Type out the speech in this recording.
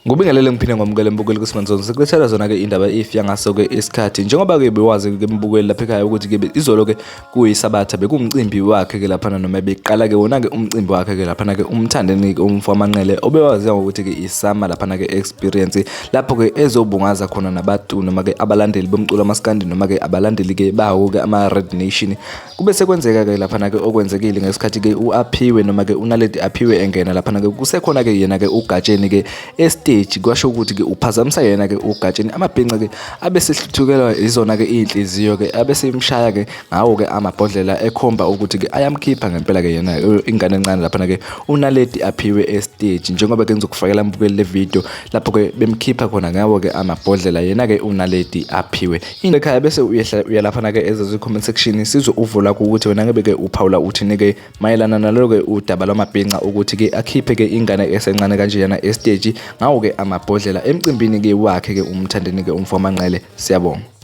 Ngubingelele ngiphinde ngomukele mbukeli kusimanzonzo sekulethela zona ke indaba ifya ngaso ke isikhathi njengoba ke bewazi ke mbukeli lapha ekhaya ukuthi ke izolo ke kuyisabatha bekumcimbi wakhe ke lapha noma beqala ke wona ke umcimbi wakhe ke lapha ke uMthandeni ke umfamanqele obewaziwa ngokuthi ke isama lapha ke experience lapho ke ezobungaza khona nabantu noma ke abalandeli bomculo amaskandi noma ke abalandeli ke bawo ke ama Red Nation kube sekwenzeka ke lapha ke okwenzekile ngesikhathi ke uaphiwe noma ke uNaledi aphiwe engena lapha ke kusekhona ke yena ke uGatsheni ke kwasho ukuthi ke uphazamisa yena ke uGatsheni amabhinqa ke abesehluthukela izona ke inhliziyo ke abesimshaya ke ngawo ke amabhodlela ekhomba ukuthi ke ayamkhipha ngempela ke yena ingane encane lapha ke uNaledi aphiwe estage njengoba ke ngizokufakela mbukeli le video lapho ke bemkhipha khona ngawo ke amabhodlela yena ke uNaledi aphiwe into ekhaya bese uyehla lapha ke ezwe comment section sizwe uvula ukuthi wena ngebe ke uphawula uthini ke mayelana nalo ke udaba lwamabhinqa ukuthi ke akhiphe ke ingane esencane kanje yana estage ngawo ke amabhodlela emcimbini ke wakhe ke uMthandeni ke umfamanqele siyabonga.